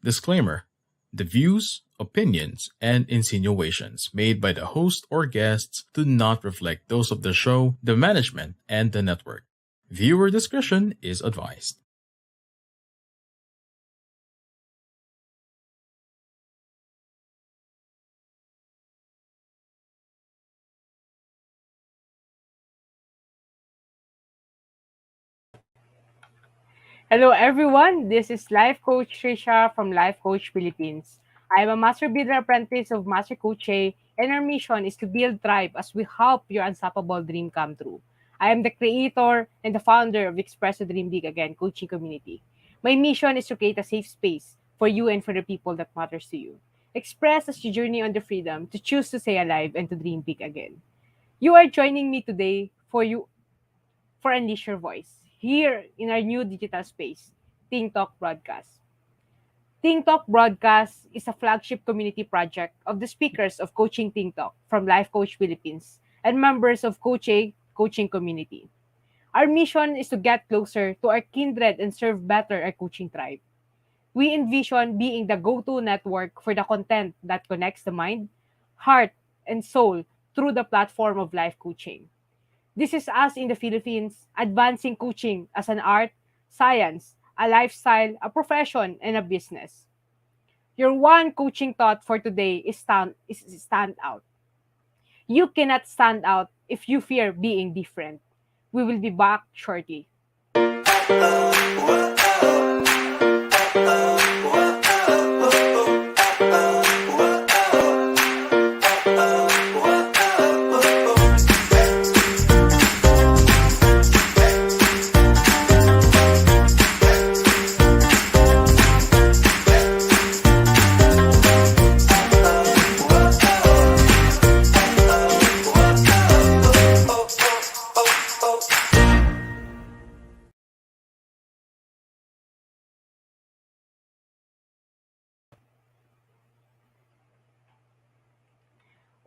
Disclaimer: the views, opinions, and insinuations made by the host or guests do not reflect those of the show, the management, and the network. Viewer discretion is advised. Hello everyone, this is Life Coach Tricia from Life Coach Philippines. I am a Master Builder Apprentice of Master Coach A, and our mission is to build Thrive as we help your unstoppable dream come true. I am the creator and the founder of Express the Dream Big Again coaching community. My mission is to create a safe space for you and for the people that matters to you. Express as you journey on the freedom to choose to stay alive and to dream big again. You are joining me today for Unleash Your Voice here in our new digital space, Ting Talk Broadcast. Ting Talk Broadcast is a flagship community project of the speakers of Coaching Ting Talk from Life Coach Philippines and members of Coach A coaching community. Our mission is to get closer to our kindred and serve better our coaching tribe. We envision being the go-to network for the content that connects the mind, heart, and soul through the platform of life coaching. This is us in the Philippines advancing coaching as an art, science, a lifestyle, a profession, and a business. Your one coaching thought for today is stand out. You cannot stand out if you fear being different. We will be back shortly.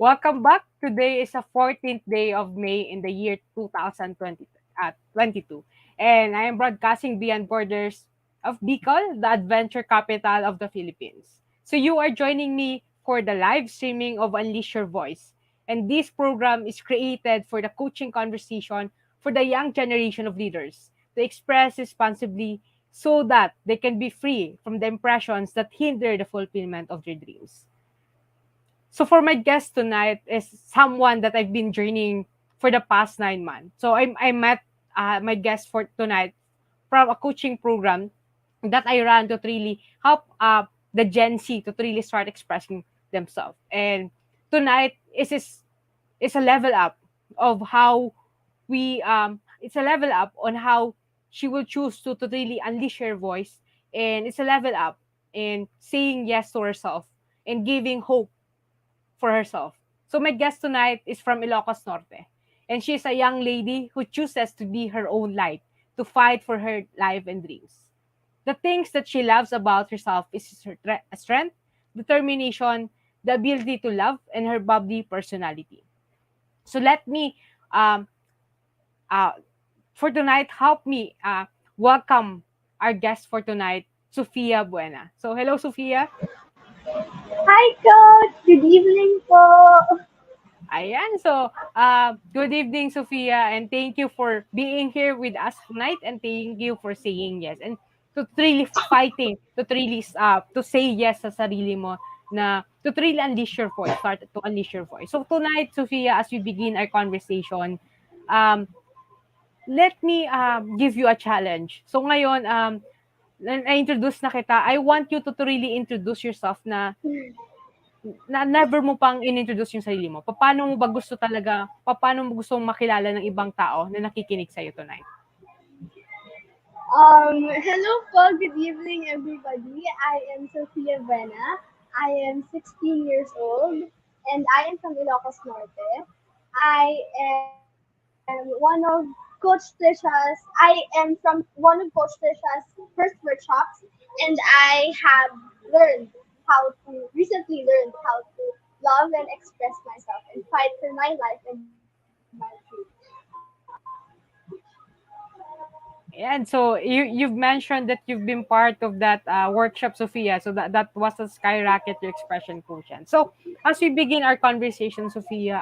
Welcome back. Today is the 14th day of May in the year 2022. And I am broadcasting beyond borders of Bicol, the adventure capital of the Philippines. So you are joining me for the live streaming of Unleash Your Voice. And this program is created for the coaching conversation for the young generation of leaders to express responsibly so that they can be free from the impressions that hinder the fulfillment of their dreams. So for my guest tonight is someone that I've been journeying for the past 9 months. So I met my guest for tonight from a coaching program that I ran to really help the Gen Z to really start expressing themselves. And tonight is a level up of how we it's a level up on how she will choose to really unleash her voice, and it's a level up in saying yes to herself and giving hope for herself. So my guest tonight is from Ilocos Norte, and she's a young lady who chooses to be her own light, to fight for her life and dreams. The things that she loves about herself is her strength, determination, the ability to love, and her bubbly personality. So let me, um, uh, for tonight, help me welcome our guest for tonight, Sophia Buena. So hello, Sophia. Hi, Coach! Good evening po! Ayan. So, good evening, Sophia, and thank you for being here with us tonight, and thank you for saying yes and to really fighting to say yes sa sarili mo na to really unleash your voice, start to unleash your voice. So tonight, Sophia, as we begin our conversation, um, let me give you a challenge. So ngayon, na-introduce na kita. I want you to really introduce yourself na never mo pang inintroduce yung sarili mo. Paano mo gustong makilala ng ibang tao na nakikinig sa'yo tonight? Hello po, good evening everybody. I am Sophia Buena. I am 16 years old and I am from Ilocos Norte. I am one of Coach Tricia's first workshops, and I have recently learned how to love and express myself and fight for my life and my dreams. And so you've mentioned that you've been part of that workshop, Sophia. So that was the Skyrocket Your Expression Quotient. So as we begin our conversation, Sophia,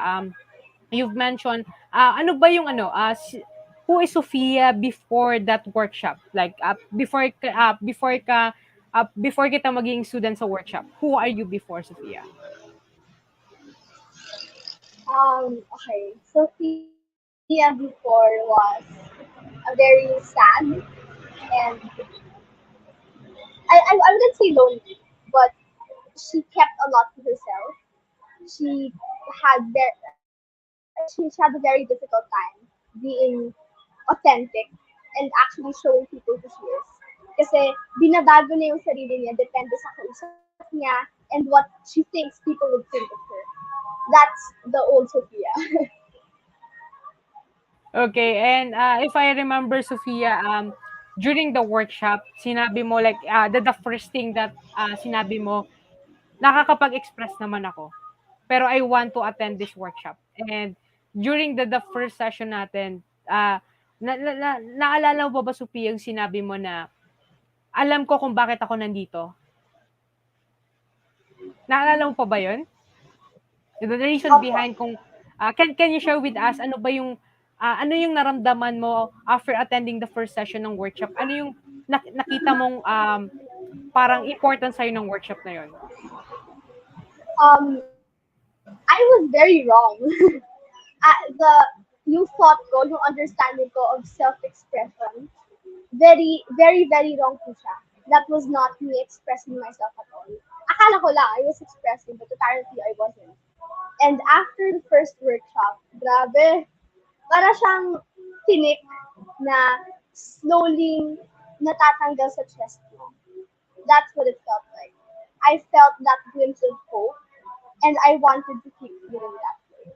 you've mentioned ano ba yung who is Sophia before that workshop? Like before kita maging student sa workshop. Who are you before, Sophia? Okay. Sophia before was a very sad and I wouldn't say lonely, but she kept a lot to herself. She she had a very difficult time being authentic and actually showing people who she is. Kasi binabago niya yung sarili niya depende sa kausap niya and what she thinks people would think of her. That's the old Sophia. Okay, and if I remember, Sophia, during the workshop, sinabi mo like the first thing that sinabi mo, nakakapag-express naman ako. Pero I want to attend this workshop. And during the first session natin, naalala mo ba, Sophia, yung sinabi mo na alam ko kung bakit ako nandito? Naalala mo pa ba yun? The reason Opo. behind kung can you share with us ano ba yung ano yung naramdaman mo after attending the first session ng workshop? Ano yung nakita mong parang important sa'yo ng workshop na yun? I was very wrong. Yung thought ko, yung understanding ko of self-expression, very wrong po siya. That was not me expressing myself at all. Akala ko lang, I was expressing, but apparently I wasn't. And after the first workshop, grabe, para siyang tinik na slowly natatanggal sa chest mo. That's what it felt like. I felt that glimpse of hope, and I wanted to keep feeling that way.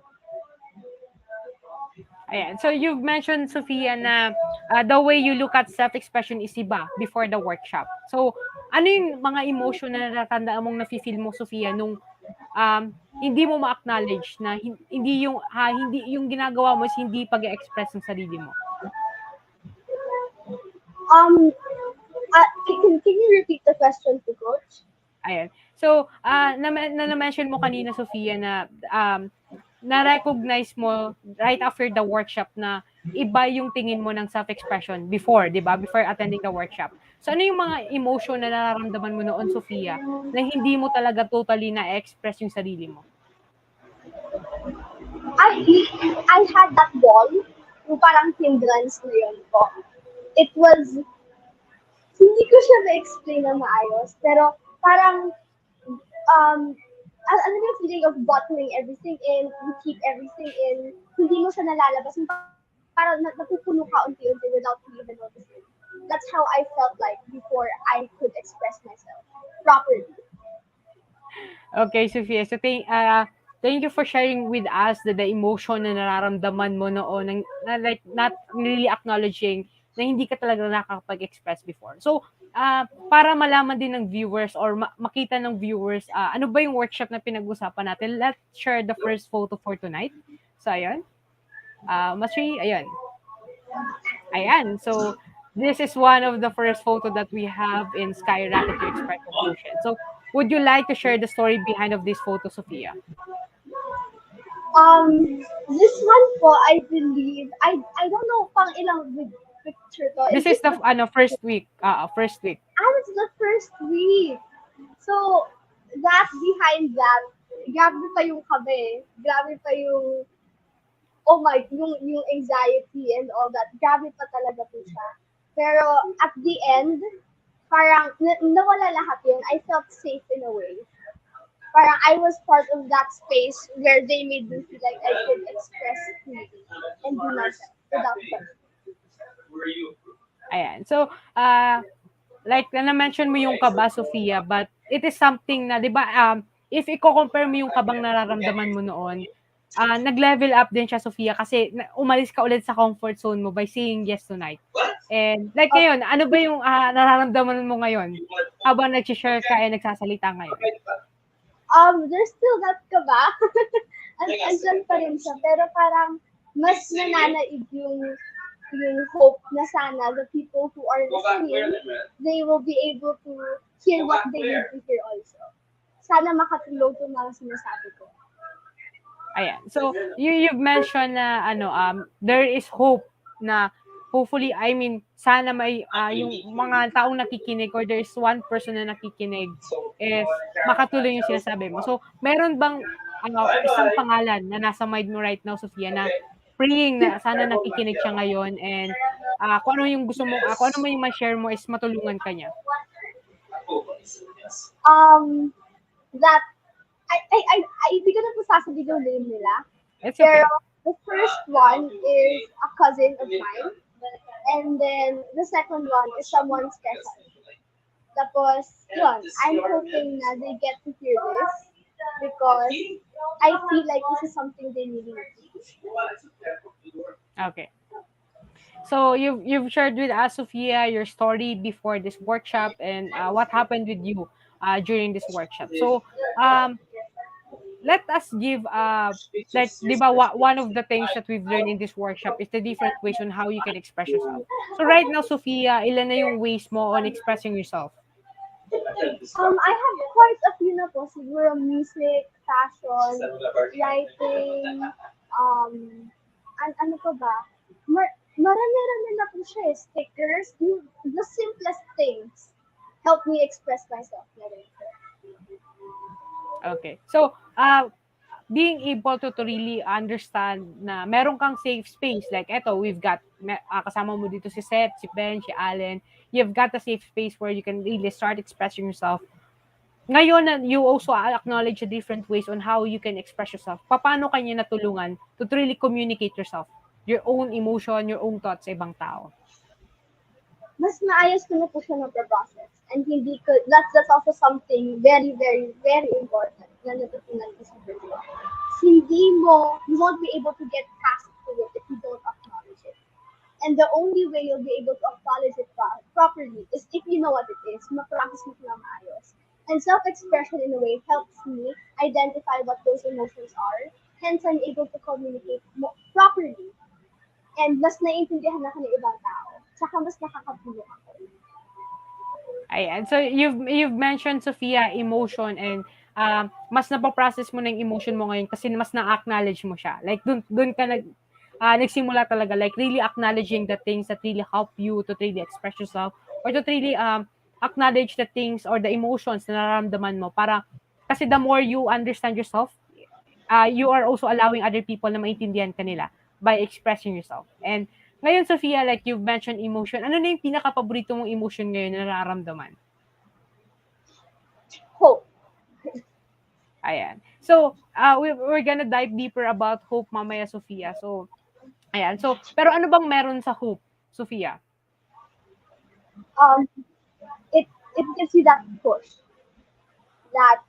Ayan. So you've mentioned, Sophia, na the way you look at self-expression is iba before the workshop. So ano yung mga emotion na natatandaan mong nafe-feel mo, Sophia, nung hindi mo ma-acknowledge na hindi yung ginagawa mo is hindi pag-express ng sarili mo? Um, can you repeat the question to Coach? Ayan. So, na-mention mo kanina, Sophia, na na-recognize mo right after the workshop na iba yung tingin mo ng self-expression before, di ba? Before attending the workshop. So, ano yung mga emotion na nararamdaman mo noon, Sophia, na hindi mo talaga totally na-express yung sarili mo? I had that wall, yung parang hindrance na yun po. It was, hindi ko siya na-explain na maayos, pero parang, ano yung feeling of bottling everything in, you keep everything in, hindi mo siya nalalabas, yung parang napupuno ka unti-unti without you even noticing. That's how I felt like before I could express myself properly. Okay, Sophia. So, thank you for sharing with us the emotion na nararamdaman mo noon na like not really acknowledging na hindi ka talaga nakakapag-express before. So, para malaman din ng viewers or makita ng viewers, ano ba yung workshop na pinag-usapan natin? Let's share the first photo for tonight. So, ayun. Masri, ayun. Ayan. So, this is one of the first photo that we have in Skyrocket to Expression Quotient. So, would you like to share the story behind of this photo, Sophia? This one po, I believe, I don't know pang ilang picture to. This is the first week. First week. It's the first week. So, that behind that, grabe pa yung kabe. Grabe pa yung, oh my, yung anxiety and all that. Grabe pa talaga po siya. Pero, at the end, parang, nawala lahat yun. I felt safe in a way. Parang I was part of that space where they made me feel like I could express freely and be myself without judgment. Ayan. So, like na-mention mo yung kaba, Sophia, but it is something na, di ba, if i-compare mo yung kabang nararamdaman mo noon, nag-level up din siya, Sophia, kasi umalis ka ulit sa comfort zone mo by saying yes tonight. And like ngayon, ano ba yung nararamdaman mo ngayon habang nag-share ka and nagsasalita ngayon? There's still that kaba. Andyan pa rin siya. Pero parang mas nananaig yung yung hope na sana the people who are listening, they will be able to hear what they need to hear also. Sana makatulog yung mga sinasabi ko. Ayan. So, you've mentioned na there is hope na hopefully, I mean, sana may yung mga taong nakikinig or there is one person na nakikinig is makatuloy yung sinasabi mo. So, meron bang isang pangalan na nasa mind mo right now, Sophia, na praying na sana nakikinig siya ngayon and kung ano yung gusto mo, kung ano mo yung ma-share mo is matulungan ka niya. That hindi ko na po sasabihin yung name nila. It's Pero okay. the first one is a cousin of mine. And then the second one is someone special. Tapos, yun, I'm hoping na they get to hear this because I feel like this is something they really need. Okay. So you've shared with us, Sophia, your story before this workshop and what happened with you during this workshop. So let us give like di ba one of the things that we've learned in this workshop is the different ways on how you can express yourself. So right now, Sophia, ilan na yung ways mo on expressing yourself? I have quite a few na po. Siguro music, fashion, writing, ano pa ba? Marami-rami na po siya eh. Stickers, the simplest things help me express myself. Okay. So being able to really understand na meron kang safe space. Like eto, we've got kasama mo dito si Seth, si Ben, si Allen. You've got a safe space where you can really start expressing yourself. Ngayon, you also acknowledge the different ways on how you can express yourself. Paano kanya natulungan to really communicate yourself, your own emotion, your own thoughts sa ibang tao? Mas maayos ko na po siya mag-process. And hindi ko, that's also something very, very, very important na natutunan ko sa video. You won't be able to get past to it if you don't acknowledge it. And the only way you'll be able to acknowledge it properly is if you know what it is, ma-practice mo na maayos. And self-expression in a way helps me identify what those emotions are. Hence, I'm able to communicate properly. And mas naiintindihan ako ng ibang tao. Tsaka mas nakakatulong ako. Ayan. So, you've mentioned, Sophia, emotion and mas napaprocess mo ng emotion mo ngayon kasi mas na-acknowledge mo siya. Like, dun ka nagsimula talaga. Like, really acknowledging the things that really help you to really express yourself or to really acknowledge the things or the emotions na nararamdaman mo. Kasi the more you understand yourself, you are also allowing other people na maintindihan ka nila by expressing yourself. And ngayon, Sophia, like you've mentioned emotion, ano na yung pinaka-paborito mong emotion ngayon na nararamdaman? Hope. Ayan. So, we're gonna dive deeper about hope mamaya, Sophia. So, ayan. So, pero ano bang meron sa hope, Sophia? It gives you that push, that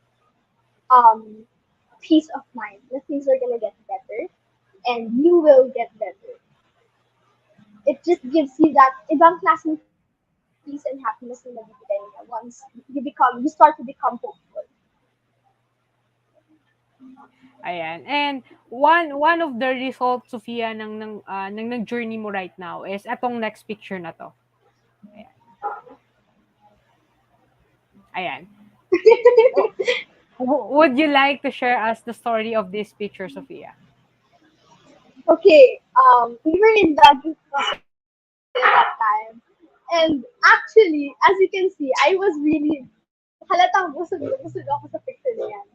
peace of mind that things are gonna get better, and you will get better. It just gives you that ibang klaseng peace and happiness na nabibigay niya once you start to become hopeful. Ayan. And one of the results, Sophia, ng journey mo right now is atong next picture na to. Ayan. Ayan. Would you like to share us the story of this picture, Sophia? Okay, we were in Baguio at that time. And actually, as you can see, I was really, halatang busog ako sa picture niyan.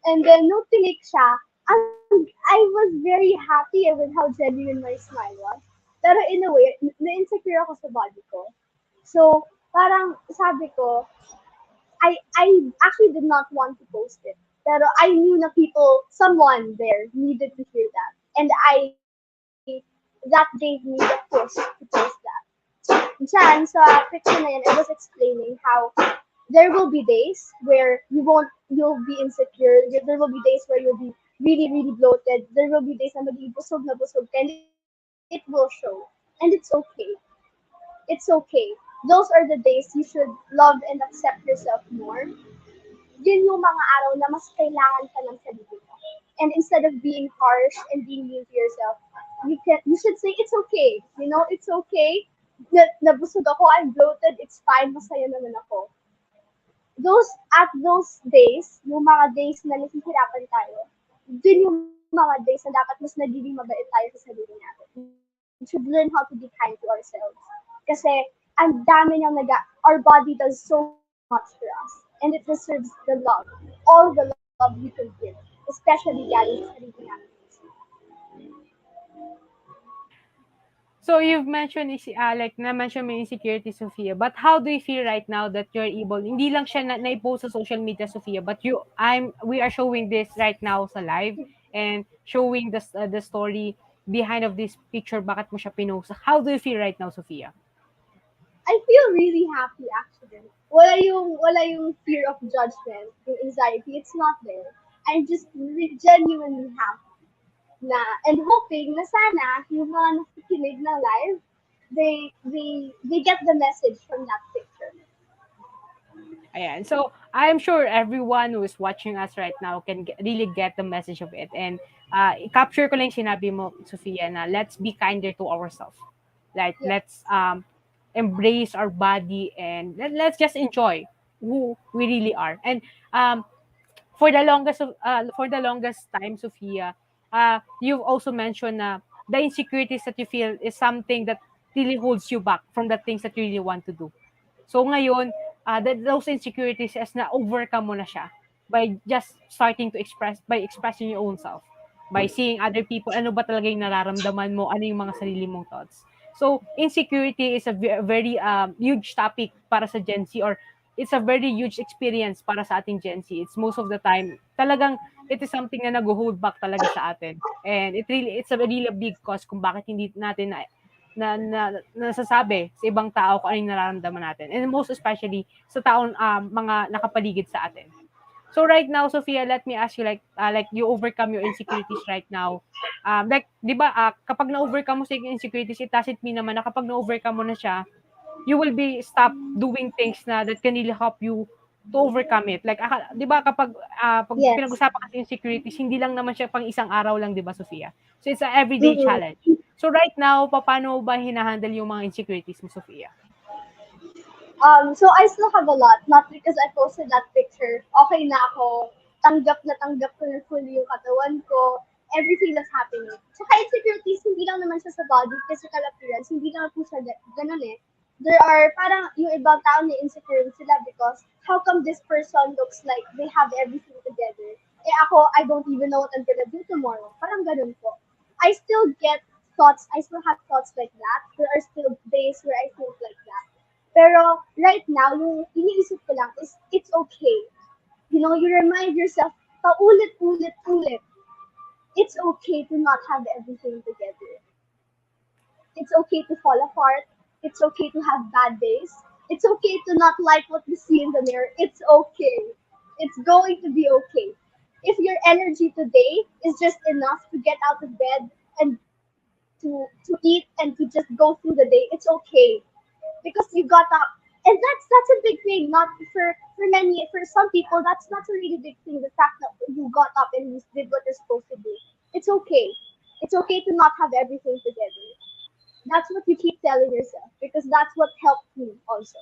And then, nung tinik siya, I was very happy with how genuine my smile was. Pero in a way, na-insecure ako sa body ko. So, parang sabi ko, I actually did not want to post it. Pero I knew na someone there needed to hear that. And that gave me the push to post that. Diyan, sa picture na yan, I was explaining how there will be days where you'll be insecure. There will be days where you'll be really, really bloated. There will be days na magiging busog na busog. And it will show. And it's okay. It's okay. Those are the days you should love and accept yourself more. Yun yung mga araw na mas kailangan ka ng sarili mo. And instead of being harsh and being mean to yourself, you should say it's okay. It's okay. Nabusog ako, I'm bloated, it's fine, masaya naman ako. Those days, yung mga days na nahihirapan tayo, dun yung mga days na dapat mas nagiging mabait tayo sa sarili natin. We should learn how to be kind to ourselves. Kasi ang dami niyang our body does so much for us. And it deserves the love. All the love we can give. Especially galing sa sarili natin. So you've mentioned like na-mention mo yung insecurity, Sophia. But how do you feel right now that you're able, hindi lang siya na-post sa social media, Sophia, but we are showing this right now sa live and showing the story behind of this picture, bakit mo siya pinost. How do you feel right now, Sophia? I feel really happy actually. Wala yung fear of judgment, yung anxiety, it's not there. I'm just genuinely happy na and hoping na sana yung mga nakikinig ng live, they get the message from that picture. Ayan. So, I'm sure everyone who is watching us right now can really get the message of it. And capture ko lang yung sinabi mo, Sophia, na let's be kinder to ourselves. Like, Yes. let's embrace our body and let's just enjoy who we really are. And um, for the longest time, Sophia, you've also mentioned na the insecurities that you feel is something that really holds you back from the things that you really want to do. So ngayon, those insecurities as na overcome mo na siya by just starting to expressing your own self, by seeing other people, ano ba talaga yung nararamdaman mo, ano yung mga sarili mong thoughts. So insecurity is a very huge topic para sa Gen Z, or it's a very huge experience para sa ating Gen Z. It's most of the time talagang it is something na nag-hold back talaga sa atin. And it's a really a big cause kung bakit hindi natin nasasabi sa ibang tao kung ano yung nararamdaman natin. And most especially sa taong mga nakapaligid sa atin. So right now, Sophia, let me ask you like you overcome your insecurities right now. Like, di ba, kapag na-overcome mo sa insecurities, it doesn't mean naman na kapag na-overcome mo na siya, you will be stop doing things na that can really help you to overcome it. Like, di ba kapag pag Yes. pinag-usapan kasi insecurities, hindi lang naman siya pang isang araw lang, di ba, Sophia? So it's an everyday Mhm. challenge. So right now, paano ba hinahandle yung mga insecurities mo, Sophia? So I still have a lot, not because I posted that picture. Okay na ako. Tanggap ko na fully yung katawan ko, everything that's happening. Saka insecurities, hindi lang naman siya sa body, physical appearance, hindi naman po siya ganun eh. There are, parang yung ibang tao na insecure sila because how come this person looks like they have everything together? Eh ako, I don't even know what I'm gonna do tomorrow. Parang ganun po. I still get thoughts, I still have thoughts like that. There are still days where I think like that. Pero right now, yung iniisip ko lang is, it's okay. You remind yourself, paulit-ulit-ulit, it's okay to not have everything together. It's okay to fall apart. It's okay to have bad days. It's okay to not like what you see in the mirror. It's okay. It's going to be okay. If your energy today is just enough to get out of bed and to eat and to just go through the day, it's okay because you got up. And that's a big thing. Not for some people, that's a really big thing. The fact that you got up and you did what you're supposed to do. It's okay. It's okay to not have everything together. That's what you keep telling yourself because that's what helped me also.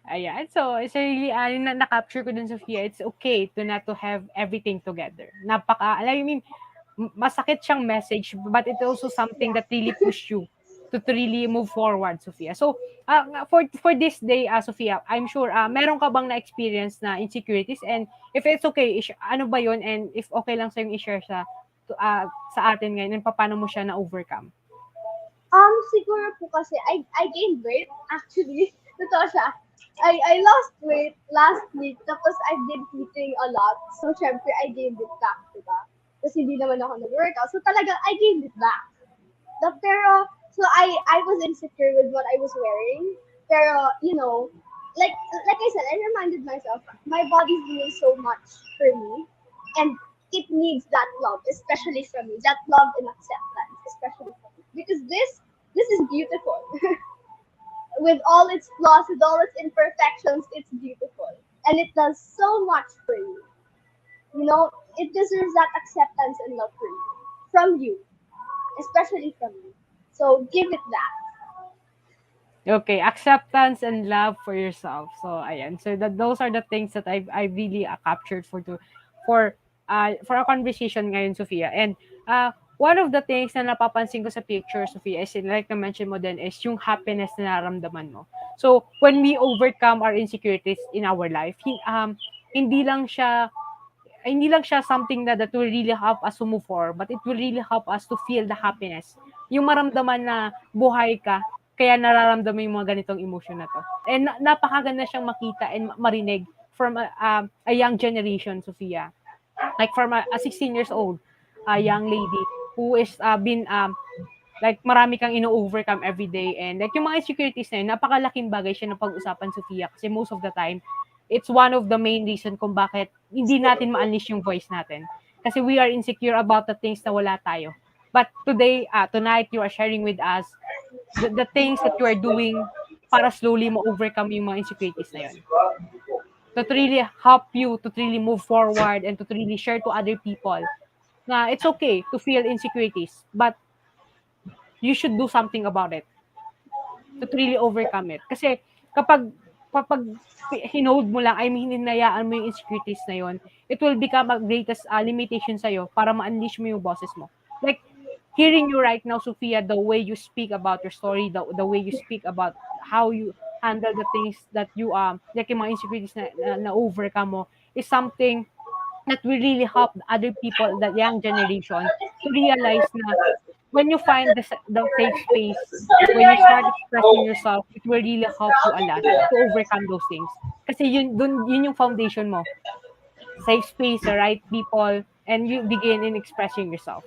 Ayan. So, it's really, na-capture ko dun, Sophia, it's okay to not to have everything together. I mean, masakit siyang message, but it's also something Yeah. that really push you to really move forward, Sophia. So, for this day, Sophia, I'm sure, meron ka bang na-experience na insecurities? And if it's okay, ano ba yun? And if okay lang sa'yo i-share sa atin ngayon, and paano mo siya na-overcome? Siguro po kasi I gained weight actually. Totoo siya. I lost weight last week tapos I've been eating a lot. So syempre I gained it back, diba? Kasi hindi naman ako nag-workout. So talaga I gained it back. Pero so I was insecure with what I was wearing. Pero like I said, I reminded myself my body's doing so much for me and it needs that love, especially from me. That love and acceptance, especially from me. Because this is beautiful. With all its flaws, with all its imperfections, it's beautiful. And it does so much for you. It deserves that acceptance and love for you. from you, especially from you. So give it that. Okay, acceptance and love for yourself. So ayan. So those are the things that I really captured for a conversation ngayon, Sophia. And one of the things na napapansin ko sa picture, Sophia, is like na mention mo din is yung happiness na nararamdaman mo. So when we overcome our insecurities in our life, hindi lang siya something that will really help us to move forward, but it will really help us to feel the happiness. Yung maramdaman na buhay ka, kaya nararamdaman yung mga ganitong emotion na to. And napakaganda siyang makita and marinig from a young generation, Sophia. Like from a 16 years old young lady who is been like marami kang ino-overcome every day, and like yung mga insecurities na yun, napakalaking bagay siya na pag-usapan, Sophia, kasi most of the time it's one of the main reason kung bakit hindi natin ma-unleash yung voice natin. Kasi we are insecure about the things na wala tayo. But today, tonight, you are sharing with us the things that you are doing para slowly ma-overcome yung mga insecurities na yun. To really help you to really move forward and to really share to other people na it's okay to feel insecurities, but you should do something about it to really overcome it. Kasi kapag hinold mo lang, I mean, hinayaan mo yung insecurities na yon, it will become a greatest limitation sa'yo para ma-unleash mo yung bosses mo. Like, hearing you right now, Sophia, the way you speak about your story, the way you speak about how you handle the things that you, like yung mga insecurities na overcome mo, is something that will really help other people, the young generation, to realize na when you find the safe space, when you start expressing yourself, it will really help you a lot to overcome those things. Kasi yun yung foundation mo. Safe space, the right people, and you begin in expressing yourself.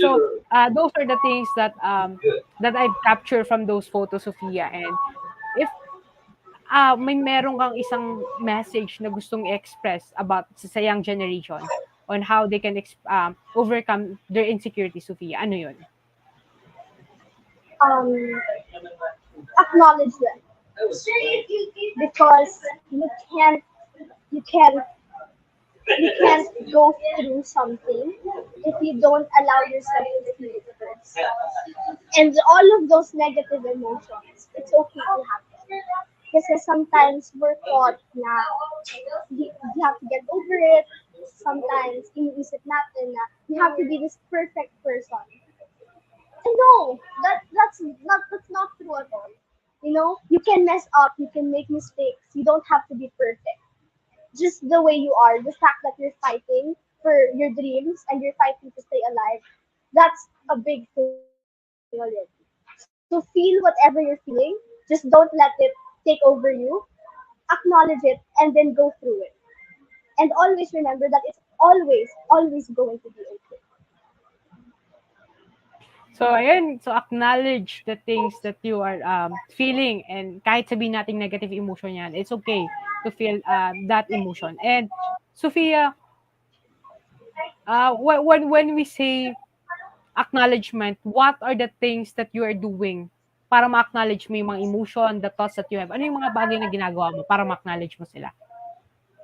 So those are the things that I've captured from those photos, Sophia. And if may meron kang isang message na gustong i-express about sa young generation on how they can overcome their insecurity, Sophia, ano yun? Acknowledge them, because you can't go through something if you don't allow yourself to feel it first. And all of those negative emotions, it's okay to have them. Kasi sometimes we're taught na you have to get over it. Sometimes iniisip natin na you have to be this perfect person. And no, that's not true at all. You know, you can mess up, you can make mistakes. You don't have to be perfect. Just the way you are, the fact that you're fighting for your dreams and you're fighting to stay alive, that's a big thing already. So feel whatever you're feeling, just don't let it take over you. Acknowledge it and then go through it. And always remember that it's always going to be okay. So, ayun. So, acknowledge the things that you are feeling, and kahit sabihin nating negative emotion yan, it's okay to feel that emotion. And, Sophia, when we say acknowledgement, what are the things that you are doing para ma-acknowledge mo yung mga emotion, the thoughts that you have? Ano yung mga bagay na ginagawa mo para ma-acknowledge mo sila?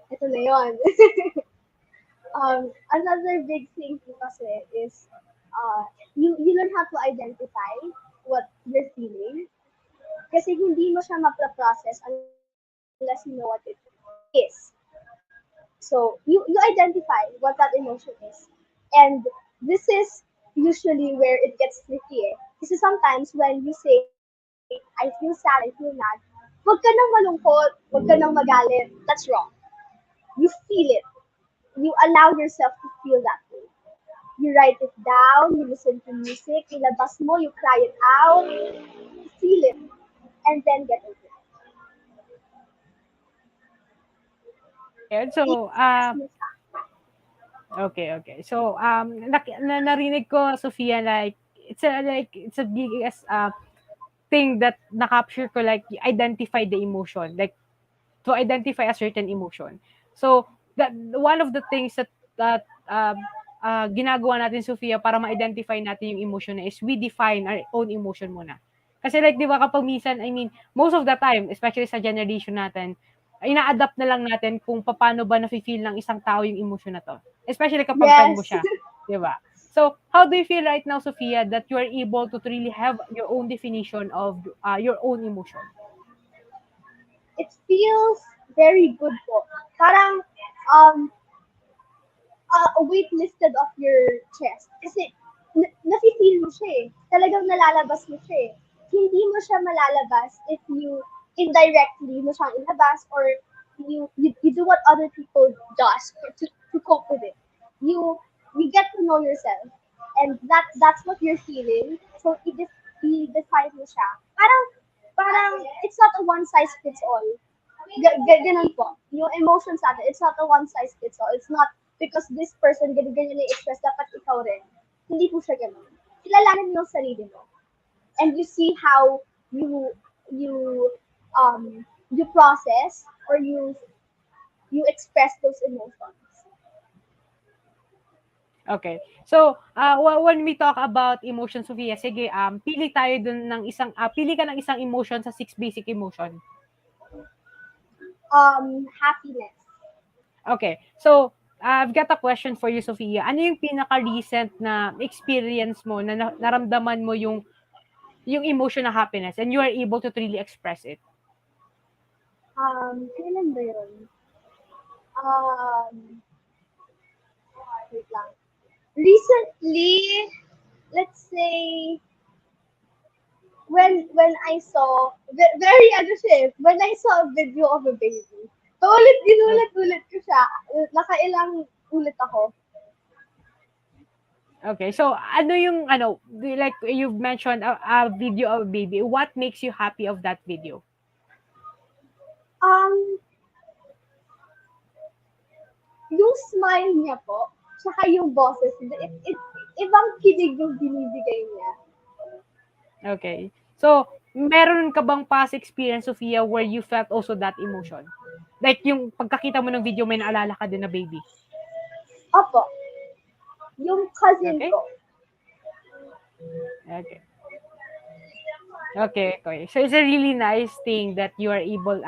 Ito na yun. Another big thing po kasi is you learn how to identify what you're feeling. Kasi hindi mo siya ma-process unless you know what it is. So, you identify what that emotion is. And this is usually where it gets tricky eh. Kasi sometimes when you say, I feel sad, I feel mad, huwag ka nang malungkot, huwag ka nang magalit. That's wrong. You feel it. You allow yourself to feel that way. You write it down, you listen to music, ilabas mo, you cry it out, you feel it, and then get over it. Ayan, so, okay. So, narinig ko, Sophia, like, it's a biggest thing that na-capture ko, like, identify the emotion, like, to identify a certain emotion. So, that one of the things that ginagawa natin, Sophia, para ma-identify natin yung emotion na is we define our own emotion muna. Kasi like, di ba, kapag minsan, I mean, most of the time, especially sa generation natin, ina-adapt na lang natin kung paano ba nafe-feel ng isang tao yung emotion na to. Especially kapag friend mo siya. Diba? So, how do you feel right now, Sophia, that you are able to really have your own definition of your own emotion? It feels very good po. Parang um, a weight lifted off your chest. Kasi nafe-feel mo siya eh. Talagang nalalabas mo siya eh. Hindi mo siya malalabas if you indirectly mo siyang ilabas or you do what other people does to cope with it. You you get to know yourself and that's what you're feeling. So i-define mo siya. Parang it's not a one size fits all. Ganun po. Yung emotions natin, it's not a one size fits all. It's not because this person ganyan na express dapat ikaw rin. Hindi po siya ganun. Kilalanin mo yung sarili mo. And you see how you you you process or you express those emotions. Okay. So, when we talk about emotion, Sophia, sige, pili tayo dun ng isang, pili ka ng isang emotion sa 6 basic emotion. Happiness. Okay. So, I've got a question for you, Sophia. Ano yung pinaka-recent na experience mo na naramdaman mo yung emotion na happiness and you are able to really express it? Kailan ba yun? Wait lang. Recently, let's say, when I saw, very ano siya eh, when I saw a video of a baby, inulit ko siya. Nakailang ulit ako. Okay. So, ano yung, like you've mentioned a video of a baby. What makes you happy of that video? Yung smile niya po, tsaka yung boses, ibang kilig yung binibigay niya. Okay. So, meron ka bang past experience, Sophia, where you felt also that emotion? Like yung pagkakita mo ng video, may naalala ka din na baby? Opo. Yung cousin Okay. ko. Okay. Okay, okay. So it's a really nice thing that you are able,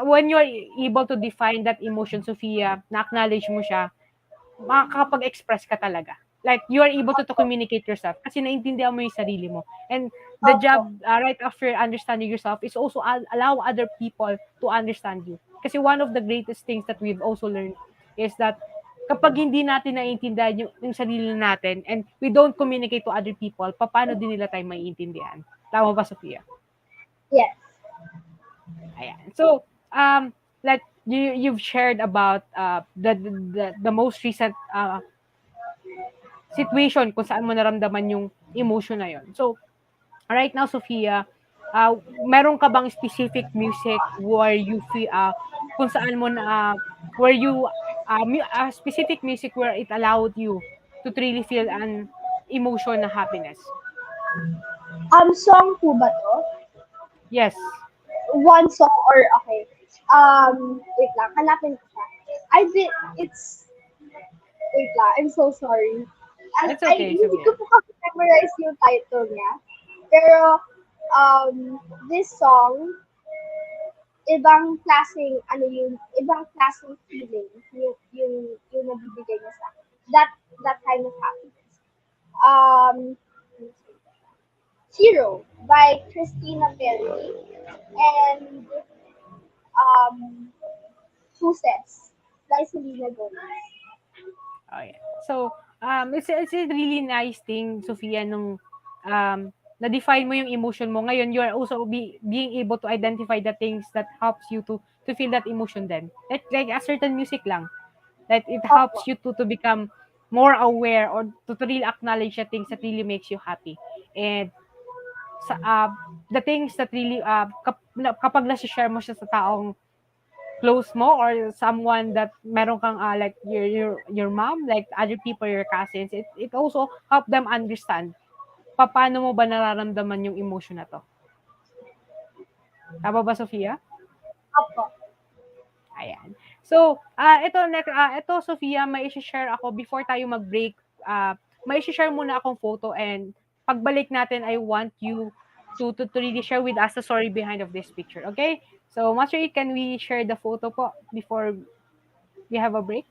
when you are able to define that emotion, Sophia, na-acknowledge mo siya, makakapag-express ka talaga. Like, you are able to communicate yourself kasi naintindihan mo yung sarili mo. And the job, right after understanding yourself, is also allow other people to understand you. Kasi one of the greatest things that we've also learned is that kapag hindi natin naiintindihan yung sarili natin and we don't communicate to other people, paano din nila tayo maiintindihan? Tama ba, Sophia? Yes. Ayan. So, like you've shared about the most recent situation kung saan mo naramdaman yung emotion na yon. So, right now, Sophia, meron ka bang specific music where you feel, kung saan mo na, where you, specific music where it allowed you to really feel an emotion na happiness? Song po ba to? Yes. One song or okay. Wait lang, hanapin ko siya. Wait lang, I'm so sorry. That's okay, Hindi Sophia. ko po kasi memorize yung title niya. Pero, this song, ibang klaseng feeling yung nabibigay niya sa akin. That kind of happiness. Hero by Christina Perry and Who Says by Selena Gomez. Oh, yeah. So, it's a really nice thing, Sophia, nung na-define mo yung emotion mo. Ngayon, you are also being able to identify the things that helps you to feel that emotion then. Like a certain music lang. That it helps you to become more aware or to really acknowledge the things that really makes you happy. And the things that really, kapag nasi-share mo siya sa taong close mo or someone that meron kang like your mom, like other people, your cousins, it also help them understand paano mo ba nararamdaman yung emotion na to. Tama ba, Sophia? Opo. Ayan. So, ito Sophia, may i-share ako before tayo mag-break. May i-share muna akong photo and pagbalik natin, I want you to really share with us the story behind of this picture. Okay? So, Master E, can we share the photo po before we have a break?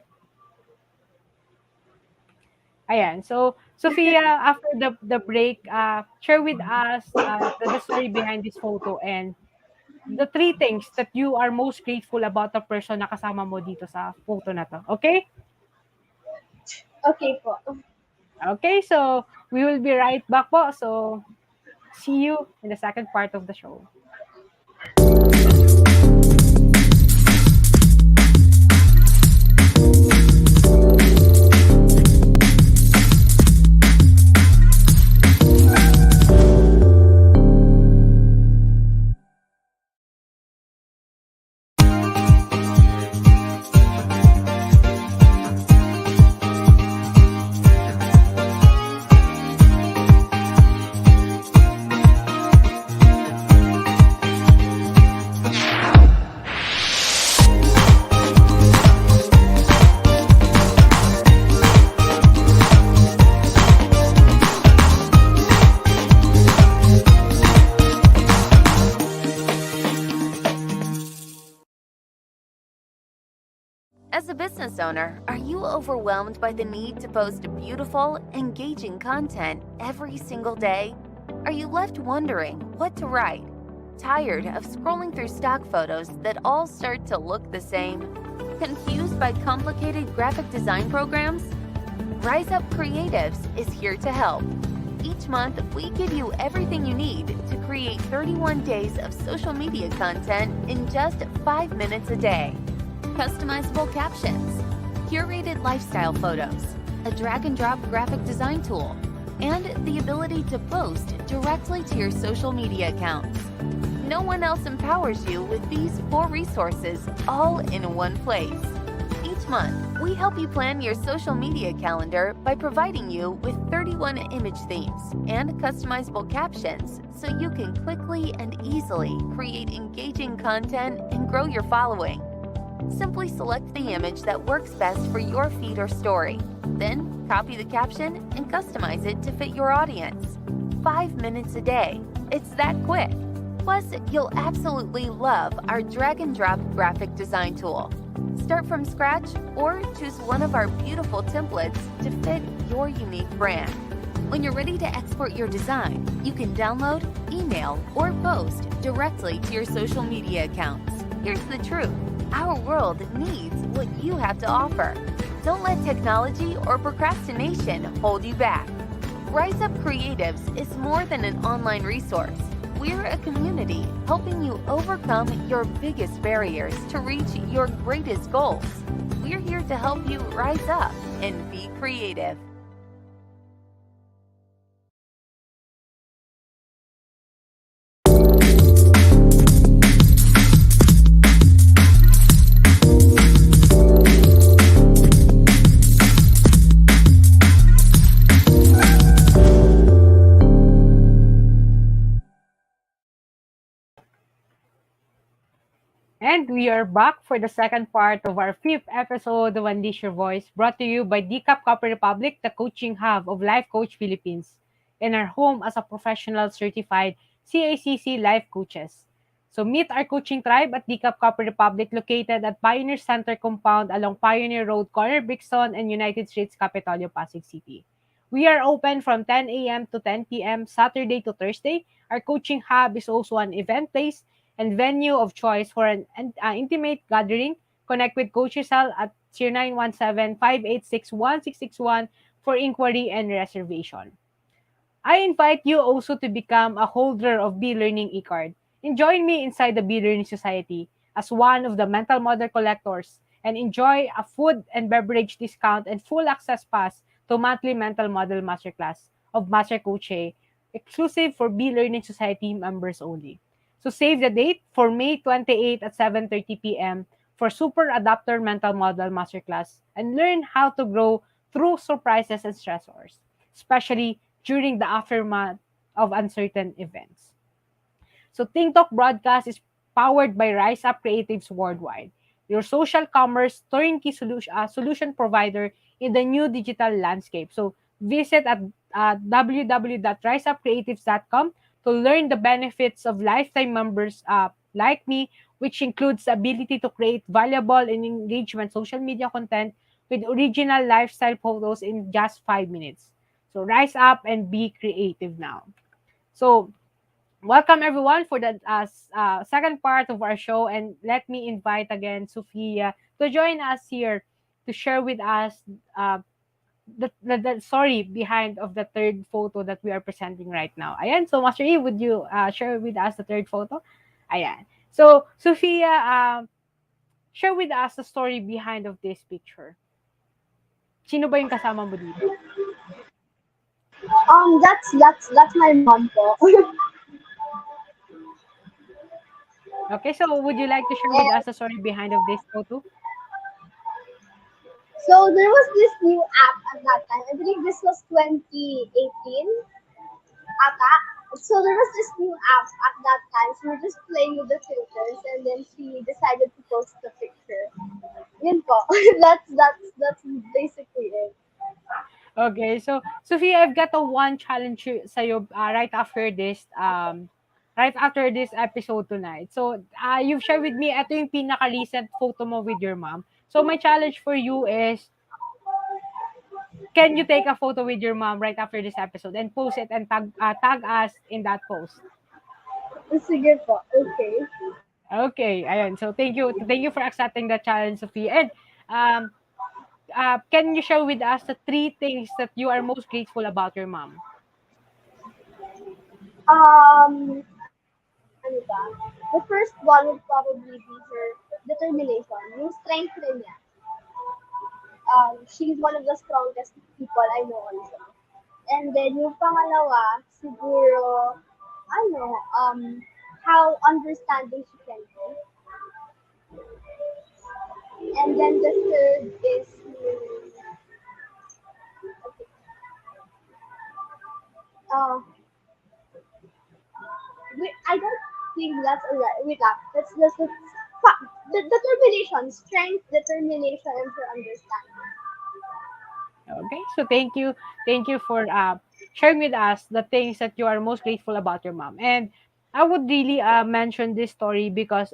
Ayan. So, Sophia, after the break, share with us the story behind this photo and the three things that you are most grateful about the person na kasama mo dito sa photo na to. Okay? Okay po. Okay, so we will be right back po. So, see you in the second part of the show. As a business owner, are you overwhelmed by the need to post beautiful, engaging content every single day? Are you left wondering what to write? Tired of scrolling through stock photos that all start to look the same? Confused by complicated graphic design programs? Rise Up Creatives is here to help. Each month, we give you everything you need to create 31 days of social media content in just 5 minutes a day. Customizable captions, curated lifestyle photos, a drag and drop graphic design tool, and the ability to post directly to your social media accounts. No one else empowers you with these 4 resources all in one place. Each month, we help you plan your social media calendar by providing you with 31 image themes and customizable captions so you can quickly and easily create engaging content and grow your following. Simply select the image that works best for your feed or story. Then, copy the caption and customize it to fit your audience. 5 minutes a day. It's that quick. Plus, you'll absolutely love our drag and drop graphic design tool. Start from scratch or choose one of our beautiful templates to fit your unique brand. When you're ready to export your design, you can download, email, or post directly to your social media accounts. Here's the truth. Our world needs what you have to offer. Don't let technology or procrastination hold you back. Rise Up Creatives is more than an online resource. We're a community helping you overcome your biggest barriers to reach your greatest goals. We're here to help you rise up and be creative. And we are back for the second part of our fifth episode of Unleash Your Voice, brought to you by DCAP Copy Republic, the coaching hub of Life Coach Philippines, and our home as a professional certified CACC life coaches. So meet our coaching tribe at DCAP Copy Republic located at Pioneer Center Compound along Pioneer Road, corner Brixton, and United States Capitolio, Pasig City. We are open from 10 a.m. to 10 p.m. Saturday to Thursday. Our coaching hub is also an event place and venue of choice for an intimate gathering. Connect with Coach Rizal at 0917-586-1661 for inquiry and reservation. I invite you also to become a holder of B-Learning e-card and join me inside the B-Learning Society as one of the mental model collectors and enjoy a food and beverage discount and full access pass to monthly mental model masterclass of Master Coach A, exclusive for B-Learning Society members only. So save the date for May 28 at 7:30 p.m. for Super Adapter Mental Model Masterclass and learn how to grow through surprises and stressors, especially during the aftermath of uncertain events. So TikTok broadcast is powered by Rise Up Creatives Worldwide, your social commerce turnkey solution provider in the new digital landscape. So visit at www.riseupcreatives.com to learn the benefits of lifetime members like me, which includes the ability to create valuable and engagement social media content with original lifestyle photos in just 5 minutes. So rise up and be creative now. So welcome everyone for the second part of our show, and let me invite again Sophia to join us here to share with us the story behind of the third photo that we are presenting right now. Ayan, so Master E, would you share with us the third photo? Ayan. So Sophia, share with us the story behind of this picture. Sino ba yung kasama mo dito? That's my mom po. Okay, so would you like to share with us the story behind of this photo? So there was this new app at that time. I believe this was 2018 ata. So there was this new app at that time. So we were just playing with the filters, and then she decided to post the picture. Yun po. That's basically it. Okay, so Sophia, I've got a one challenge sa'yo right after this episode tonight. So, you've shared with me ito yung pinaka-recent photo mo with your mom. So, my challenge for you is, can you take a photo with your mom right after this episode and post it and tag us in that post? Sige po. Okay. Okay, ayan. So, thank you for accepting the challenge, Sophia. And, um, can you share with us the three things that you are most grateful about your mom? Ano ba? The first one would probably be her determination, yung strength rin niya. She's one of the strongest people I know also. And then yung pangalawa, siguro, how understanding she can be. And then the third is, uh, I don't think that's alright. Wait up. The determination, strength, determination, and her understanding. Okay, so thank you for sharing with us the things that you are most grateful about your mom. And I would really mention this story because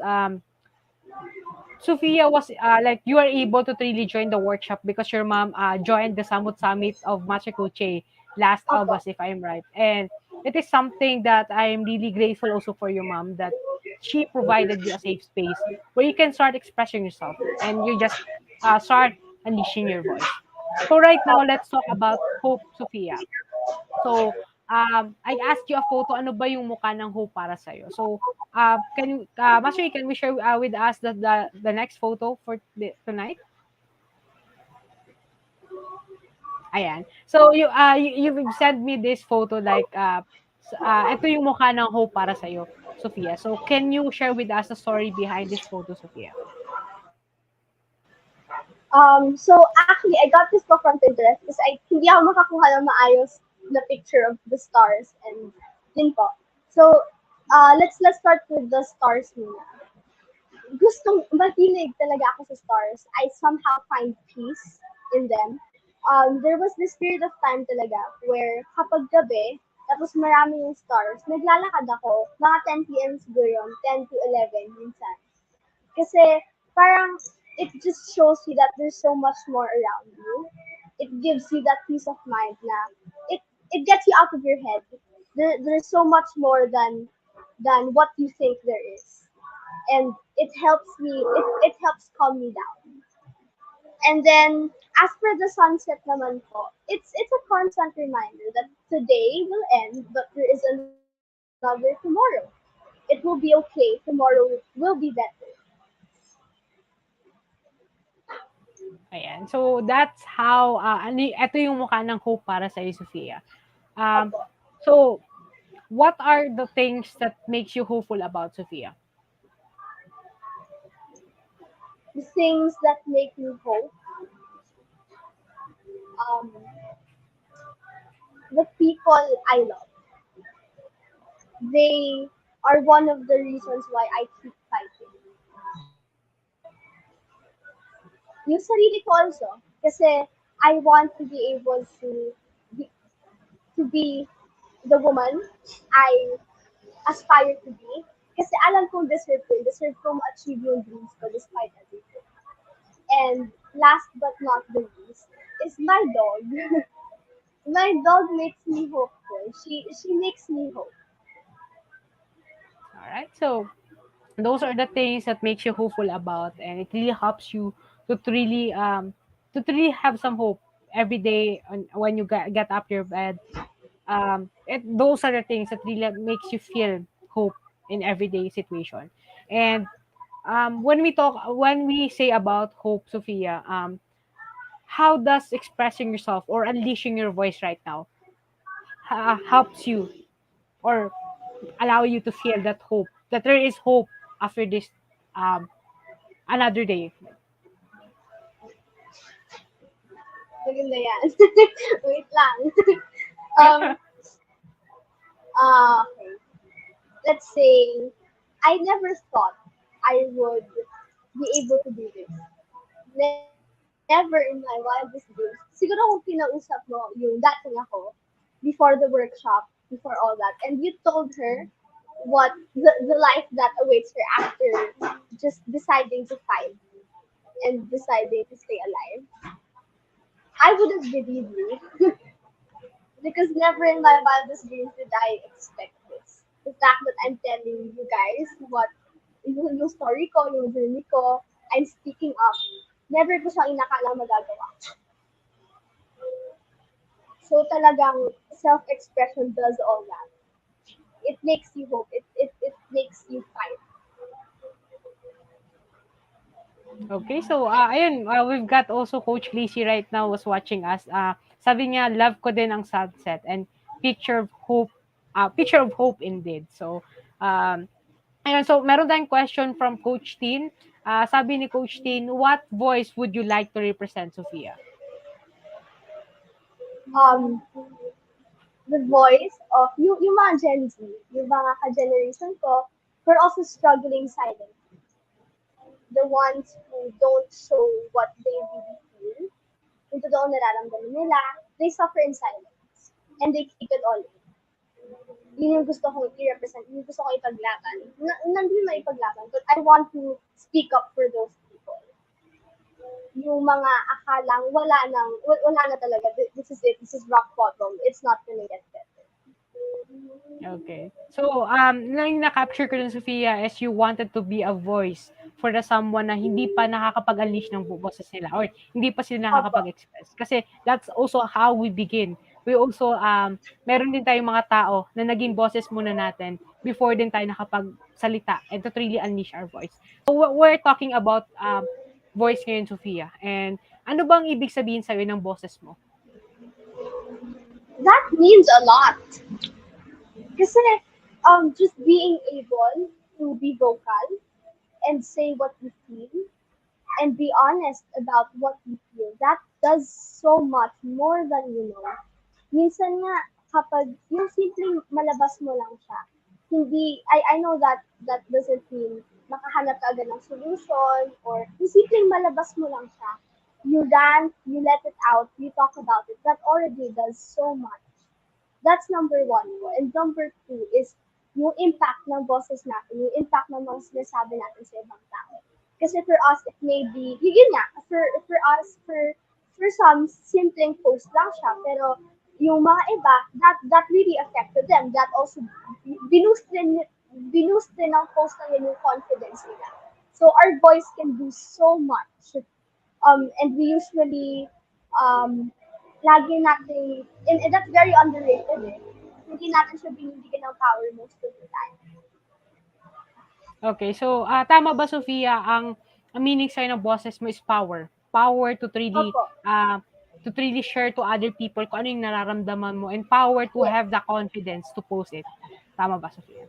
Sophia was like you are able to really join the workshop because your mom joined the Samut Summit of Machakuche last Opo. August, if I'm right. And it is something that I am really grateful also for your mom that she provided you a safe space where you can start expressing yourself and you just start unleashing your voice. So right now, let's talk about Hope Sophia. So, I asked you a photo, ano ba yung mukha ng Hope para sa'yo? So, Master, can we share with us the next photo for tonight? Ayan. So, you've sent me this photo like, ito yung mukha ng Hope para sa'yo, Sophia. So, can you share with us the story behind this photo, Sophia? So actually, I got this book from Pinterest because hindi ako makakuha ng maayos na picture of the stars and yun po. So, let's start with the stars muna. Mahilig talaga ako sa stars. I somehow find peace in them. There was this period of time talaga where kapag gabi, tapos marami yung stars, naglalakad ako, mga 10 p.m. siguro yun, 10 to 11 minsan. Kasi parang it just shows you that there's so much more around you. It gives you that peace of mind na it gets you out of your head. There's so much more than what you think there is. And it helps me it helps calm me down. And then as for the sunset naman po, it's a constant reminder that today will end but there is another tomorrow. It will be okay. Tomorrow will be better. Ayan. So, that's how, ito yung mukha ng Hope para sa'yo, Sophia. Um, Opo. so, what are the things that makes you hopeful about Sophia? The things that make me hope, um, the people I love. They are one of the reasons why I keep fighting. Yung sarili ko also. Kasi I want to be able be, to be the woman I aspire to be. Kasi alam kong deserve ko, deserve kong achieve yung dreams ko despite everything. And last but not the least, is my dog. My dog makes me hopeful. She makes me hope. All right. So those are the things that makes you hopeful about, and it really helps you to really have some hope every day when you get up your bed. Those are the things that really makes you feel hope in everyday situation. And when we say about hope, Sophia, how does expressing yourself or unleashing your voice right now helps you or allow you to feel that hope, that there is hope after this um, another day? Maganda yan. Wait lang. um, okay. Let's say, I never thought I would be able to do this. Never in my wildest dreams. Siguro kung kinausap mo yung dating ako before the workshop, before all that, and you told her what the life that awaits her after just deciding to fight and deciding to stay alive, I wouldn't believe you. Because never in my wildest dreams did I expect this. The fact that I'm telling you guys what yung story ko, yung journey ko, I'm speaking up. Never ko siyang inakalang magagawa. So talagang self-expression does all that. It makes you hope. It makes you fight. Okay, so ayun, we've got also Coach Lacey right now was watching us. Sabi niya, love ko din ang sunset and picture of hope indeed. So, ayun, so meron tayong question from Coach Tin. Sabi ni Coach Tin, what voice would you like to represent, Sophia? Um, the voice of yung mga Gen Z, yung mga ka-generation ko, who are also struggling silently. The ones who don't show what they really feel, yung totoong nararamdaman nila, they suffer in silence. And they keep it all in. Yun yung gusto kong i-represent, yun yung gusto kong ipaglaban. Nandun na ipaglaban, but I want to speak up for those people. Yung mga akalang wala na talaga, this is it, this is rock bottom, it's not gonna get better. Okay. So, nang na-capture ko dun, Sophia, is you wanted to be a voice for the someone na hindi pa nakakapag-unleash ng boses nila or hindi pa sila Opo. nakakapag-express. Kasi that's also how we begin. We also, meron din tayong mga tao na naging boses muna natin before din tayo nakapagsalita and to really unleash our voice. So, we're talking about voice ngayon, Sophia. And ano bang ibig sabihin sa'yo ng boses mo? That means a lot. Kasi just being able to be vocal and say what you feel and be honest about what you feel, that does so much more than you know. Minsan nga, kapag yung simpleng malabas mo lang siya, hindi, I know that doesn't mean makahanap ka agad ng solution or yung simpleng malabas mo lang siya. You rant, you let it out, you talk about it. That already does so much. That's number one po. And number two is yung impact ng boses natin, yung impact ng mga sinasabi natin sa ibang tao. Kasi for us, it may be, yun nga, for us, for some, simpleng post lang siya, pero yung mga iba, that really affected them. That also, binoost din ng post na yun yung confidence nila. So our voice can do so much. And we usually, lagi natin, and that's very underrated eh. Hindi natin siya binibigyan ng power most of the time. Okay, so tama ba, Sophia, ang meaning sa'yo ng boses mo is power? Power Opo. to really share to other people kung ano yung nararamdaman mo and power to Yes. have the confidence to post it. Tama ba, Sophia?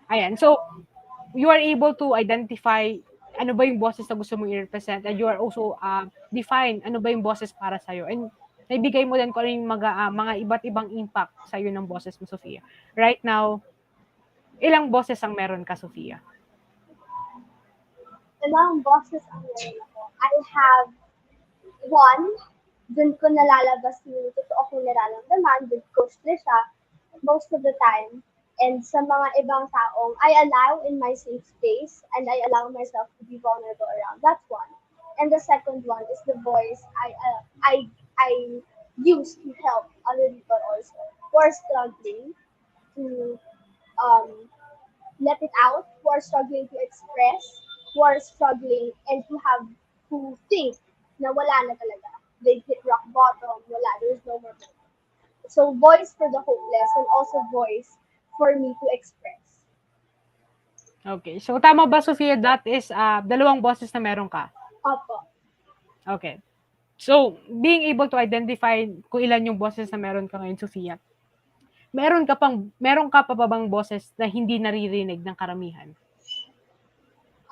Ayan, so you are able to identify ano ba yung boses na gusto mong i-represent and you are also define ano ba yung boses para sa'yo and naibigay mo din kung ano yung mga iba't ibang impact sa'yo ng boses mo, Sophia. Right now, ilang boses ang meron ka, Sophia? Ilang boses ang meron ako. I have one, dun ko nalalabas yung totoo kong nararamdaman with Coach Tricia most of the time. And sa mga ibang taong I allow in my safe space and I allow myself to be vulnerable around. That's one. And the second one is the voice I use to help other people also who are struggling to um, let it out, who are struggling to express, who are struggling and who think na wala na talaga. They hit rock bottom, wala, there's no more hope. So voice for the hopeless and also voice for me to express. Okay. So, tama ba, Sophia, that is dalawang boses na meron ka? Opo. Okay. So, being able to identify kung ilan yung boses na meron ka ngayon, Sophia, meron ka pa ba bang boses na hindi naririnig ng karamihan?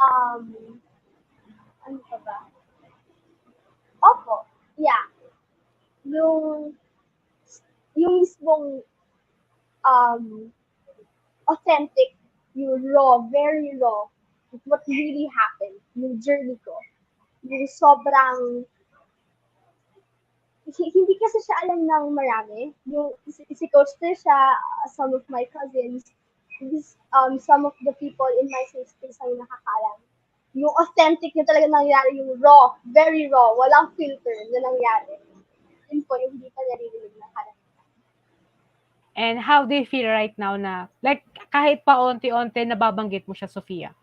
Um, ano pa ba? Opo. Yeah. Yung, yung mismong um, authentic, yung raw, very raw, what really happened, yung journey ko. Yung sobrang, hindi kasi siya alam ng marami. Yung si Coach Tricia, some of my cousins, some of the people in my safe space ang nakakaalam. Yung authentic yung talaga nangyari, yung raw, very raw, walang filter na nangyari. Yun po, yung hindi pa naririnig na karamihan. And how do you feel right now na, like, kahit paunti-unti nababanggit mo siya, Sophia?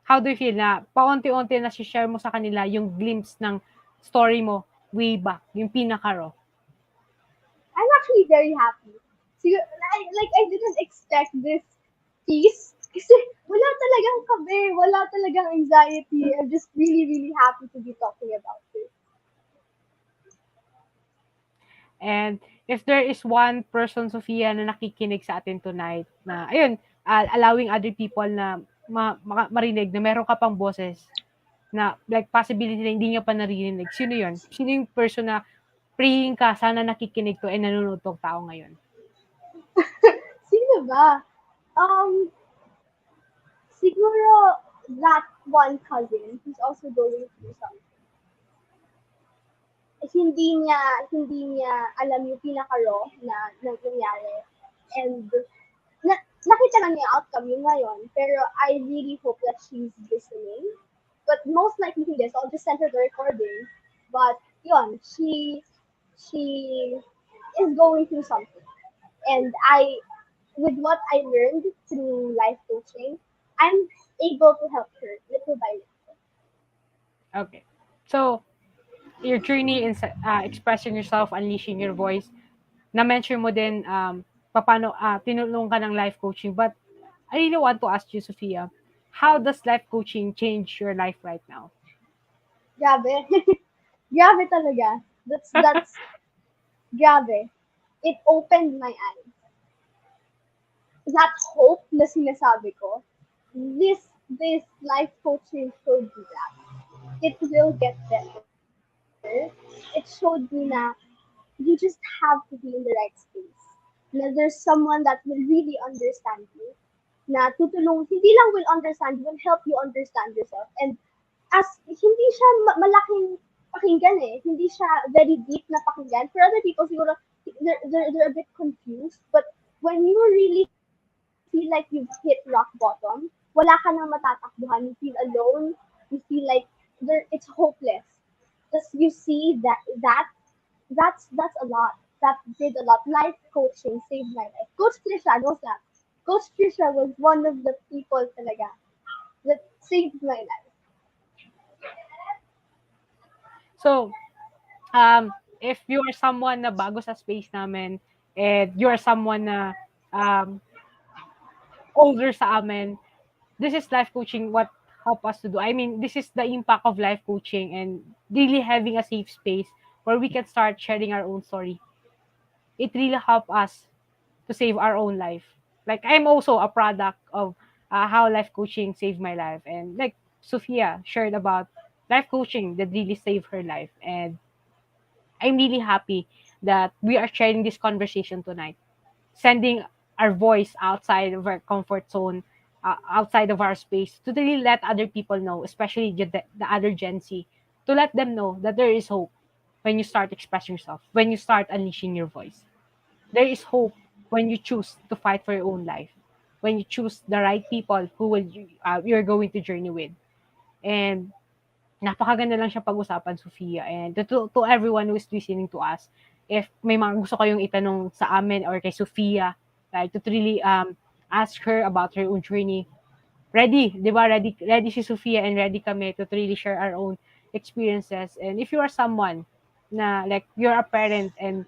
How do you feel na paunti-unti na share mo sa kanila yung glimpse ng story mo way back, yung pinaka-raw? I'm actually very happy. Siguro, I didn't expect this peace. Kasi wala talagang kabe, wala talagang anxiety. I'm just really, really happy to be talking about it. And if there is one person, Sophia, na nakikinig sa atin tonight, na, ayun, allowing other people na marinig na meron ka pang boses na, like, possibility na hindi niya pa naririnig. Sino yun? Sino yung person na praying ka, sana nakikinig to and nanonood tong tao ngayon? Sino ba? Siguro that one cousin who's also going through something. Hindi niya alam yung pinaka-raw na nangyari. And nakita lang niya outcome yun ngayon. Pero I really hope that she's listening. But most likely hindi. So I'll just send her the recording. But yun, she is going through something. And with what I learned through life coaching, I'm able to help her little by little. Okay. So, your journey in expressing yourself, unleashing your voice, na-mention mo din paano tinulong ka ng life coaching. But I really want to ask you, Sophia, how does life coaching change your life right now? Grabe. Grabe talaga. That's grabe. It opened my eyes. That hope na sinasabi ko, this life coaching showed me that it will get better. It showed me na you just have to be in the right space. Na there's someone that will really understand you. Na tutulong, hindi lang will understand, will help you understand yourself. And as hindi siya malaking pakinggan eh. Hindi siya very deep na pakinggan. For other people, siguro, they're a bit confused. But when you really feel like you've hit rock bottom, wala ka nang matatakbuhan. You feel alone. You feel like it's hopeless. Just you see that's a lot. That did a lot. Life coaching saved my life. Coach Tricia knows that. Coach Tricia was one of the people talaga that saved my life. So, if you are someone na bago sa space namin, and you are someone na older sa amin, this is life coaching what help us to do. I mean, this is the impact of life coaching and really having a safe space where we can start sharing our own story. It really helped us to save our own life. Like, I'm also a product of how life coaching saved my life. And like Sophia shared about life coaching that really saved her life. And I'm really happy that we are sharing this conversation tonight, sending our voice outside of our comfort zone, outside of our space, to really let other people know, especially the other Gen Z, to let them know that there is hope when you start expressing yourself, when you start unleashing your voice. There is hope when you choose to fight for your own life, when you choose the right people who will you're going to journey with. And napakaganda lang siya pag-usapan, Sophia. And to everyone who is listening to us, if may mga gusto kayong itanong sa amin or kay Sophia, like to really ask her about her own journey, ready, di ba? Ready si Sophia and ready kami to really share our own experiences. And if you are someone na like you're a parent and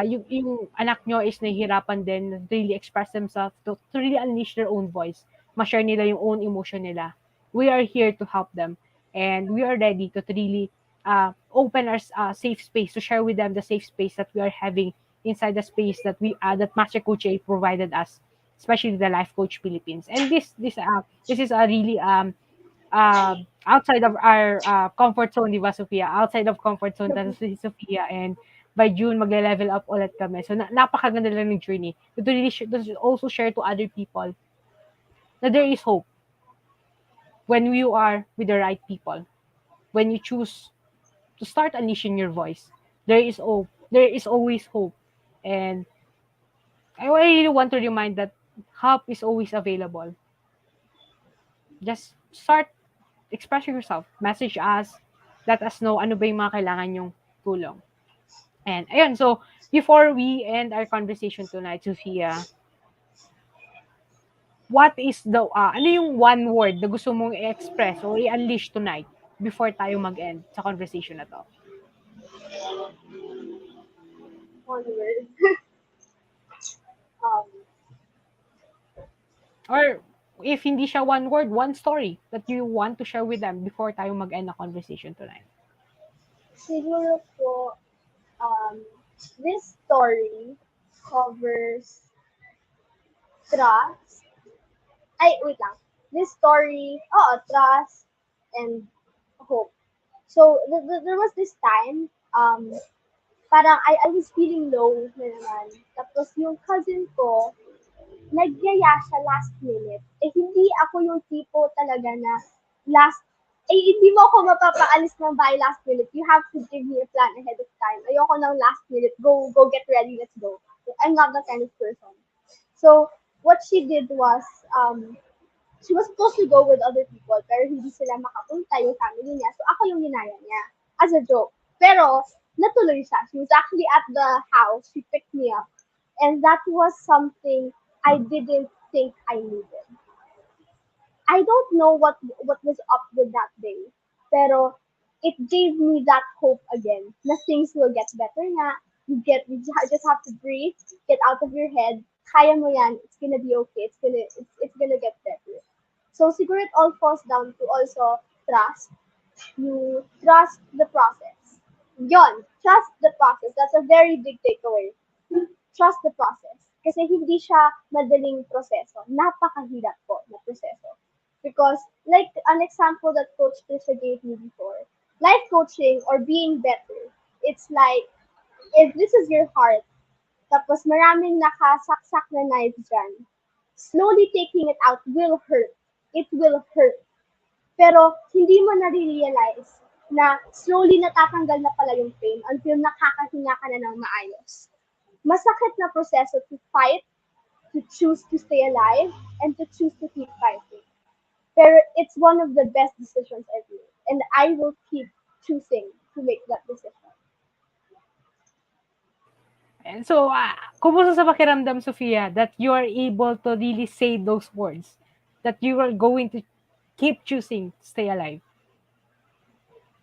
yung anak nyo is nahihirapan din to really express themselves, to really unleash their own voice, ma-share nila yung own emotion nila. We are here to help them. And we are ready to really open our safe space to share with them the safe space that we are having inside the space that that Master Coach A provided us, especially the Life Coach Philippines. And this is a really outside of our comfort zone, di ba, Sophia? Outside of comfort zone, that's si Sophia. And by June, magle-level up ulit kami. So, napakaganda lang ng journey. To really to also share to other people that there is hope when you are with the right people. When you choose to start unleashing your voice, there is hope. There is always hope. And I really want to remind that help is always available. Just start expressing yourself. Message us. Let us know ano ba yung mga kailangan yung tulong. And ayun, so before we end our conversation tonight, Sophia, what is ano yung one word na gusto mong i-express or i-unleash tonight before tayo mag-end sa conversation na to? One word. Or if hindi siya one word, one story that you want to share with them before tayo mag-end na conversation tonight. Siguro po, this story covers trust. Ay, wait lang. This story, trust and hope. So, there was this time, parang I was feeling low na naman. Tapos yung cousin ko, nagyaya siya last minute. Hindi ako yung tipo talaga na hindi mo ako mapapaalis ng bahay last minute. You have to give me a plan ahead of time. Ayoko ng last minute, go get ready, let's go. I'm not that kind of person. So, what she did was, she was supposed to go with other people, pero hindi sila makapunta, yung family niya. So, ako yung ginaya niya, as a joke. Pero, natuloy siya. She was actually at the house. She picked me up. And that was something I didn't think I needed. I don't know what was up with that day, pero it gave me that hope again na things will get better nga. Just have to breathe, get out of your head. Kaya mo yan. It's gonna be okay. It's gonna get better. So siguro it all falls down to also trust. You trust the process. Trust the process. That's a very big takeaway. Trust the process. Kasi hindi siya madaling proseso. Napakahirap po na proseso. Because, like an example that Coach Tricia gave me before, life coaching or being better, it's like, if this is your heart, tapos maraming nakasaksak na knives dyan, slowly taking it out will hurt. It will hurt. Pero, hindi mo na-realize na slowly natatanggal na pala yung pain until nakakahinga ka na ng maayos. Masakit na proseso to fight, to choose to stay alive, and to choose to keep fighting. Pero it's one of the best decisions I've made. And I will keep choosing to make that decision. And so, kumusta sa pakiramdam, Sophia, that you are able to really say those words, that you are going to keep choosing to stay alive?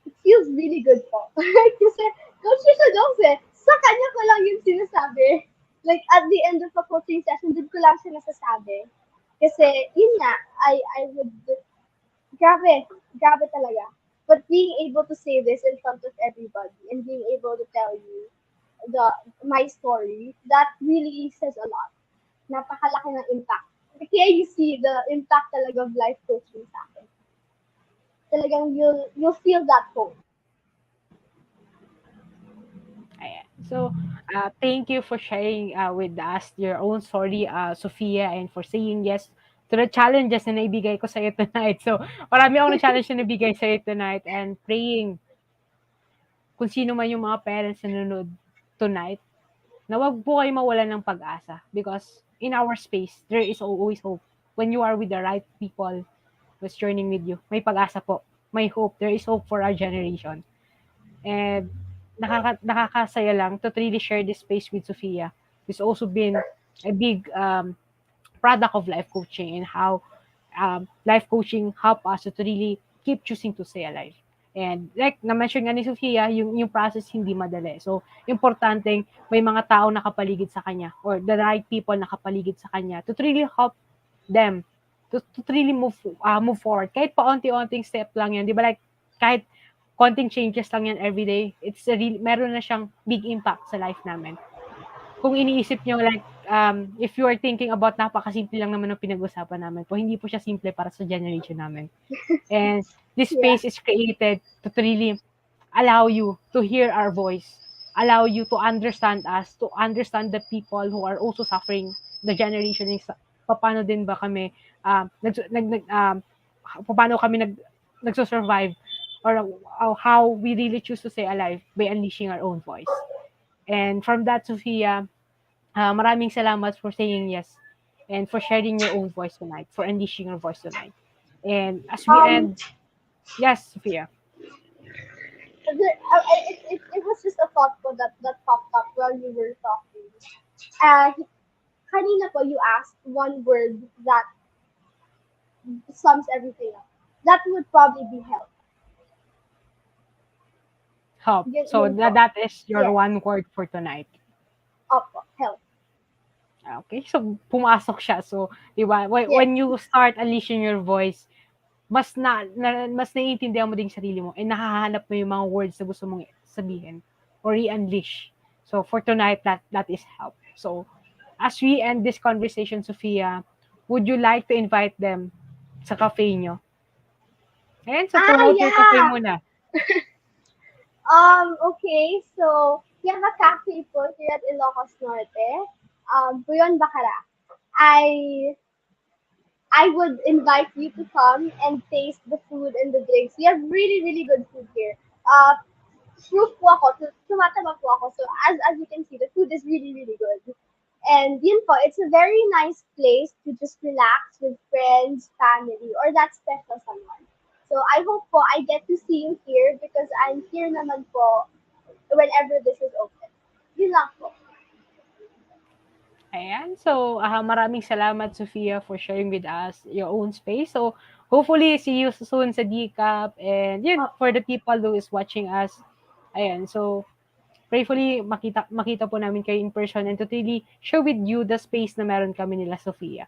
It feels really good po. Kasi, Coach Tricia Jones sa kanya ko lang yung sinasabi. Like, at the end of a coaching session, dun ko lang siya nasasabi. Kasi, yun nga, I would, grabe talaga. But being able to say this in front of everybody and being able to tell you my story, that really says a lot. Napakalaki ng impact. Kaya you see the impact talaga of life coaching sa akin. Talagang you'll feel that hope. So, thank you for sharing with us your own story, Sophia, and for saying yes to the challenges na naibigay ko sa'yo tonight. So, marami akong challenge na nabigay sa'yo tonight and praying kung sino man yung mga parents na nanonood tonight, na wag po kayo mawalan ng pag-asa because in our space, there is always hope. When you are with the right people who's joining with you, may pag-asa po. may hope. There is hope for our generation. And nakakasaya lang to really share this space with Sophia. It's also been a big product of life coaching and how life coaching help us to really keep choosing to stay alive. And like na-mention nga ni Sophia, yung process hindi madali. So, importanteng may mga tao nakapaligid sa kanya or the right people nakapaligid sa kanya to really help them to really move forward. Kahit paunti-unting step lang yan. Di ba like, kahit konting changes lang yan everyday, meron na siyang big impact sa life namin. Kung iniisip nyo like, if you are thinking about napakasimple lang naman ng pinag-usapan namin po, hindi po siya simple para sa generation namin. And this Yeah. space is created to really allow you to hear our voice, allow you to understand us, to understand the people who are also suffering, the generation is, paano din ba kami, paano kami nagso-survive, or how we really choose to stay alive by unleashing our own voice. And from that, Sophia, maraming salamat for saying yes and for sharing your own voice tonight, for unleashing your voice tonight. And as we Um, end, yes, Sophia. it was just a thought po that popped up while you were talking. Uh, Kanina po, you asked one word that sums everything up. That would probably be help. Help. So Yun po. that is your Yes. one word for tonight. Opo, help. Okay, so pumasok siya. So, di ba, Yes. when you start unleashing your voice, mas mas naiintindihan mo din yung sarili mo and nahahanap mo yung mga words na gusto mong sabihin or i-unleash. So, for tonight, that is help. So, as we end this conversation, Sophia, would you like to invite them sa cafe nyo? Ayan, so promote your cafe Yeah. muna. Okay, so we have a cafe po here at Ilocos Norte. Buyon Bacara. I would invite you to come and taste the food and the drinks. We have really, really good food here. Proof po ako, tumataba po ako. So as you can see, the food is really, really good. And yun po, it's a very nice place to just relax with friends, family, or that special someone. So I hope po I get to see you here because I'm here naman po whenever this is open. Yun lang po. Ayan. So, maraming salamat, Sophia, for sharing with us your own space. So, hopefully, see you soon sa DCAP. And yun, for the people who is watching us, ayan. So, prayerfully, makita po namin kayo in person and to really share with you the space na meron kami nila, Sophia.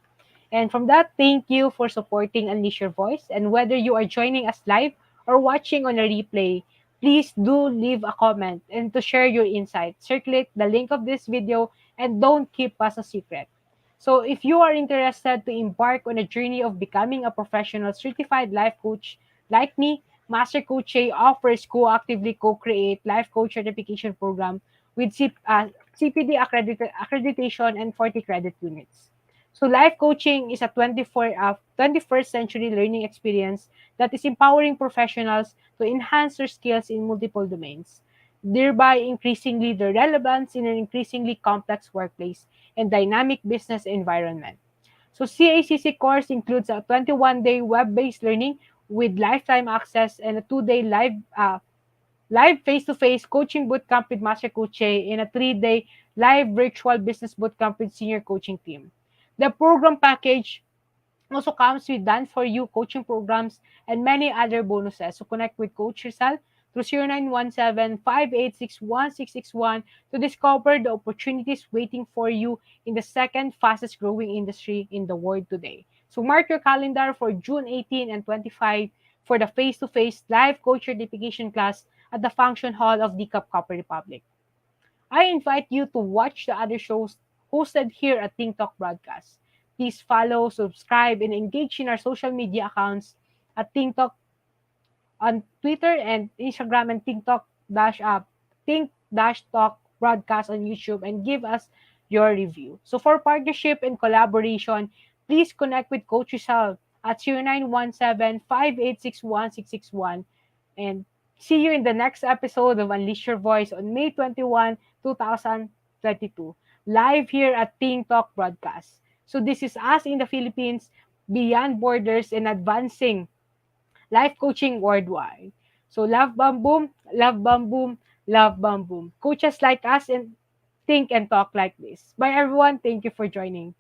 And from that, thank you for supporting Unleash Your Voice. And whether you are joining us live or watching on a replay, please do leave a comment and to share your insights. Circulate the link of this video and don't keep us a secret. So if you are interested to embark on a journey of becoming a professional certified life coach like me, Master Coach A offers co-actively co-create life coach certification program with CPD accreditation and 40 credit units. So life coaching is a 21st century learning experience that is empowering professionals to enhance their skills in multiple domains, thereby increasingly their relevance in an increasingly complex workplace and dynamic business environment. So CACC course includes a 21-day web-based learning with lifetime access and a 2-day live face-to-face coaching bootcamp with Master Coach A and a 3-day live virtual business bootcamp with senior coaching team. The program package also comes with done for you coaching programs and many other bonuses. So connect with Coach Rizal through 0917-586-1661 to discover the opportunities waiting for you in the second fastest growing industry in the world today. So mark your calendar for June 18 and 25 for the face-to-face live coach certification class at the function hall of DCAP Copper Republic. I invite you to watch the other shows hosted here at Think Talk Broadcast. Please follow, subscribe, and engage in our social media accounts at Think Talk on Twitter and Instagram and Think Dash Talk Broadcast on YouTube and give us your review. So for partnership and collaboration, please connect with Coach Rizal at 0917-586-1661 and see you in the next episode of Unleash Your Voice on May 21, 2022, live here at Ting Talk Broadcast. So this is us in the Philippines, beyond borders and advancing life coaching worldwide. So love bam boom, love bam boom, love bam boom. Coaches like us and think and talk like this. Bye everyone. Thank you for joining.